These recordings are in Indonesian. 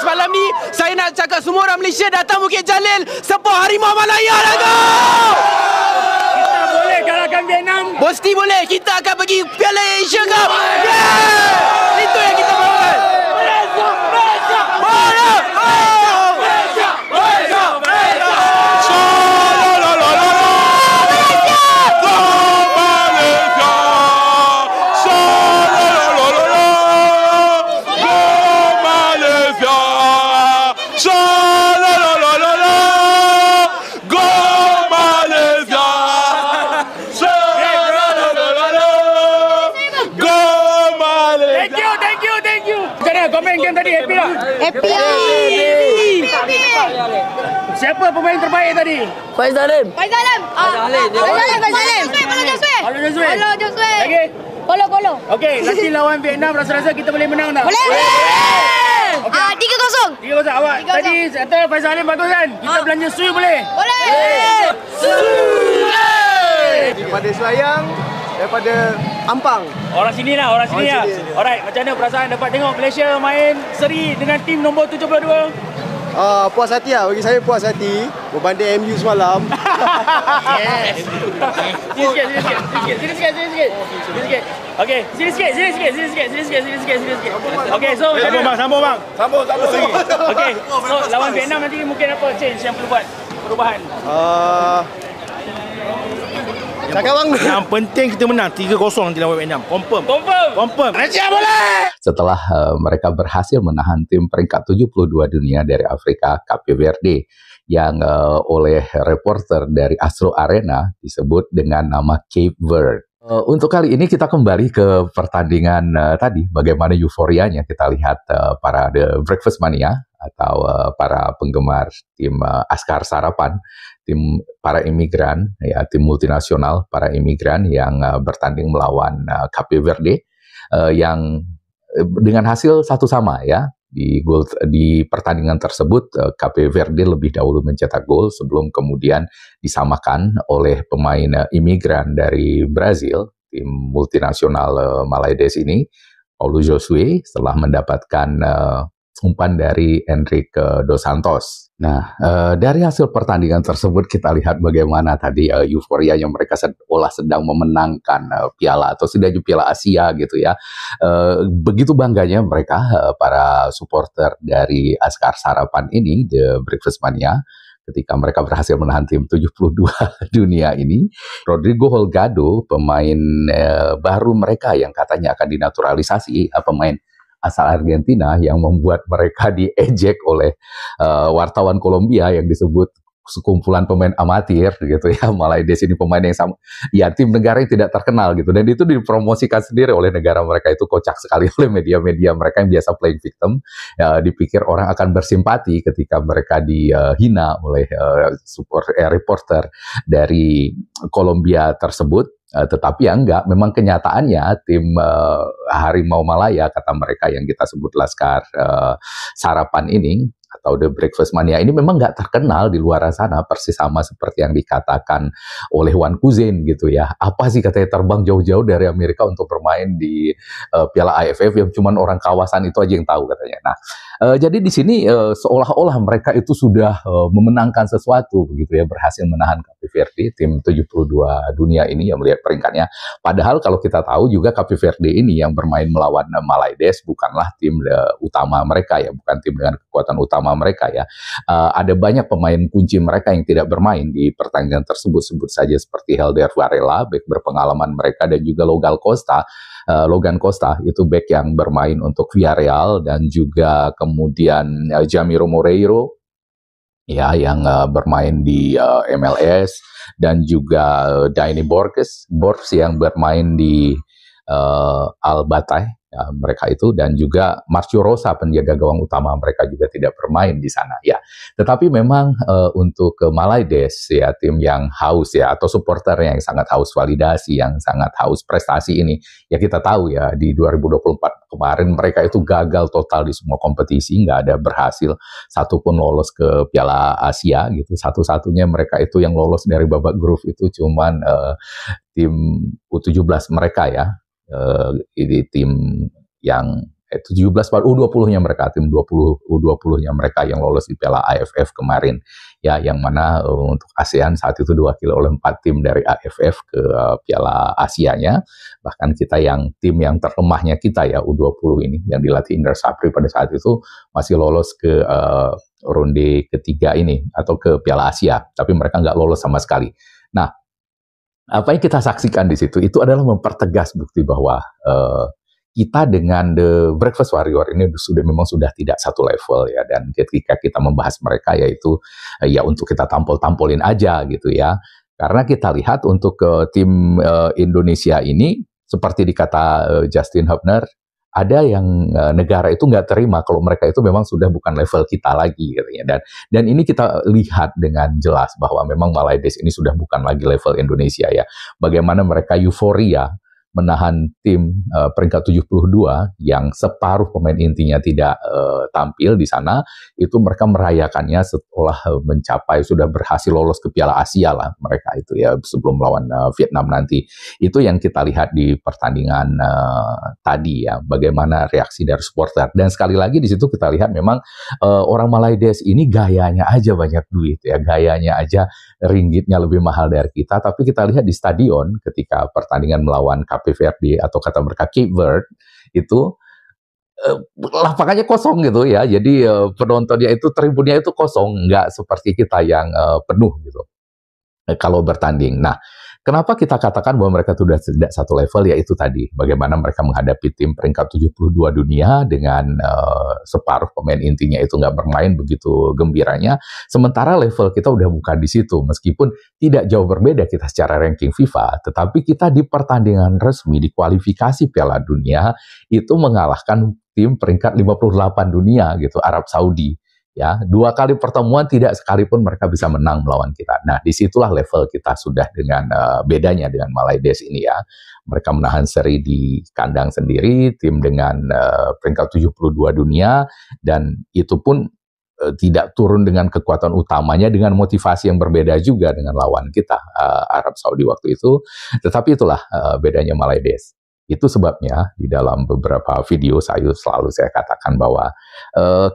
malam ni. Saya nak cakap semua orang Malaysia datang Bukit Jalil support Harimau Malaya lah go! Kita boleh kalahkan Vietnam. Pasti boleh. Kita akan pergi Piala Asia Cup. Yeah! Itu yang kita mahukan. Malaysia, Malaysia, Malaysia! Malaysia, Malaysia, Malaysia. Thank you. Macam mana komen game tadi? Happy tak? Happy. Siapa pemain terbaik tadi? Faizalim. Faizalim. Alor Josue. Lagi? Polo. Okey, nanti lawan Vietnam rasa-rasa kita boleh menang tak? Boleh. Okey. 3-0. 3-0. Awak 3-0. tadi kata Faizalim bagus kan? Kita belanja sui boleh? Boleh. Daripada Selayang, daripada Ampang. Orang sini lah. Alright, macam mana perasaan dapat tengok Malaysia main seri dengan tim nombor 72? Puas hati lah. Bagi saya puas hati. Berbanding MU semalam. Yes. Sini sikit. Okey, sini sikit. Okey, so Sambung bang. okey, so lawan Vietnam nanti mungkin apa change yang perlu buat perubahan? Cakap bang. Yang penting kita menang 3-0 nanti lawan Vietnam. Confirm. Malaysia boleh. Setelah mereka berhasil menahan tim peringkat 72 dunia dari Afrika, Cape Verde, yang oleh reporter dari Astro Arena disebut dengan nama Cape Verde. Untuk kali ini kita kembali ke pertandingan tadi, bagaimana euforianya kita lihat para The Breakfast Mania atau para penggemar tim Askar Sarapan, tim para imigran, ya tim multinasional para imigran yang bertanding melawan Cape Verde yang dengan hasil satu sama ya. Di pertandingan tersebut, Cape Verde lebih dahulu mencetak gol sebelum kemudian disamakan oleh pemain imigran dari Brazil, tim multinasional Malaydes ini, Paulo Josue, setelah mendapatkan umpan dari Enrique Dos Santos. Nah, dari hasil pertandingan tersebut kita lihat bagaimana tadi euforia yang mereka seolah sedang memenangkan piala atau setidaknya piala Asia gitu ya. Begitu bangganya mereka para supporter dari Askar Sarapan ini, The Breakfast Mania, ketika mereka berhasil menahan tim 72 dunia ini. Rodrigo Holgado, pemain baru mereka yang katanya akan dinaturalisasi, pemain asal Argentina yang membuat mereka diejek oleh wartawan Kolombia yang disebut sekumpulan pemain amatir gitu ya. Malaydes ini pemain yang sama, ya tim negara yang tidak terkenal gitu, dan itu dipromosikan sendiri oleh negara mereka. Itu kocak sekali oleh media-media mereka yang biasa playing victim. Dipikir orang akan bersimpati ketika mereka dihina oleh reporter dari Kolombia tersebut. Tetapi ya enggak, memang kenyataannya tim Harimau Malaya, kata mereka yang kita sebut Laskar Sarapan ini, atau The Breakfast Mania ini memang nggak terkenal di luar sana, persis sama seperti yang dikatakan oleh Wan Kuzen gitu ya. Apa sih katanya terbang jauh-jauh dari Amerika untuk bermain di Piala AFF yang cuman orang kawasan itu aja yang tahu katanya. Nah, jadi di sini seolah-olah mereka itu sudah memenangkan sesuatu begitu ya, berhasil menahan Cape Verde, tim 72 dunia ini yang melihat peringkatnya. Padahal kalau kita tahu juga Cape Verde ini yang bermain melawan Malaydes bukanlah tim utama mereka ya, bukan tim dengan kekuatan utama mereka ya. Ada banyak pemain kunci mereka yang tidak bermain di pertandingan tersebut, sebut saja seperti Helder Varela, bek berpengalaman mereka, dan juga Logan Costa itu bek yang bermain untuk Villarreal, dan juga kemudian Jamiro Moreiro ya yang bermain di MLS, dan juga Dani Borges yang bermain di Al-Batai ya, mereka itu, dan juga Marcio Rosa penjaga gawang utama mereka juga tidak bermain di sana ya. Tetapi memang untuk Malaydes ya, tim yang haus ya, atau supporter yang sangat haus validasi, yang sangat haus prestasi ini ya, kita tahu ya di 2024 kemarin mereka itu gagal total di semua kompetisi, nggak ada berhasil satupun lolos ke Piala Asia gitu. Satu-satunya mereka itu yang lolos dari babak grup itu cuman tim U17 mereka ya. Ini tim yang 17 U20-nya mereka, tim 20 U20-nya mereka yang lolos di Piala AFF kemarin. Ya, yang mana untuk ASEAN saat itu diwakili oleh 4 tim dari AFF ke Piala Asianya. Bahkan kita yang tim yang terlemahnya kita ya U20 ini yang dilatih Indra Sapri pada saat itu masih lolos ke ronde ketiga ini atau ke Piala Asia, tapi mereka nggak lolos sama sekali. Nah, apa yang kita saksikan di situ itu adalah mempertegas bukti bahwa kita dengan The Breakfast Warrior ini memang sudah tidak satu level ya, dan ketika kita membahas mereka yaitu ya untuk kita tampol-tampolin aja gitu ya, karena kita lihat untuk tim Indonesia ini seperti dikata Justin Hubner, ada yang negara itu nggak terima kalau mereka itu memang sudah bukan level kita lagi katanya, dan ini kita lihat dengan jelas bahwa memang Malaides ini sudah bukan lagi level Indonesia ya, bagaimana mereka euforia menahan tim peringkat 72 yang separuh pemain intinya tidak tampil di sana, itu mereka merayakannya setelah mencapai sudah berhasil lolos ke Piala Asia lah mereka itu ya, sebelum melawan Vietnam nanti. Itu yang kita lihat di pertandingan tadi ya, bagaimana reaksi dari supporter. Dan sekali lagi di situ kita lihat memang orang Malaides ini gayanya aja banyak duit ya, gayanya aja ringgitnya lebih mahal dari kita, tapi kita lihat di stadion ketika pertandingan melawan Cape Verde atau kata mereka Cape Verde itu lapangannya kosong gitu ya, jadi penontonnya itu tribunnya itu kosong, nggak seperti kita yang penuh gitu kalau bertanding. Nah, kenapa kita katakan bahwa mereka sudah tidak satu level, yaitu tadi bagaimana mereka menghadapi tim peringkat 72 dunia dengan separuh pemain intinya itu nggak bermain begitu gembiranya, sementara level kita udah bukan di situ, meskipun tidak jauh berbeda kita secara ranking FIFA, tetapi kita di pertandingan resmi di kualifikasi Piala Dunia itu mengalahkan tim peringkat 58 dunia gitu, Arab Saudi. Ya, 2 kali pertemuan tidak sekalipun mereka bisa menang melawan kita. Nah, disitulah level kita sudah dengan bedanya dengan Malaides ini ya. Mereka menahan seri di kandang sendiri, tim dengan peringkat 72 dunia, dan itu pun tidak turun dengan kekuatan utamanya, dengan motivasi yang berbeda juga dengan lawan kita, Arab Saudi waktu itu. Tetapi itulah bedanya Malaides. Itu sebabnya di dalam beberapa video saya katakan bahwa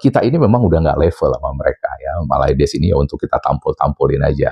kita ini memang udah nggak level sama mereka ya. Malaides ini ya untuk kita tampol-tampolin aja.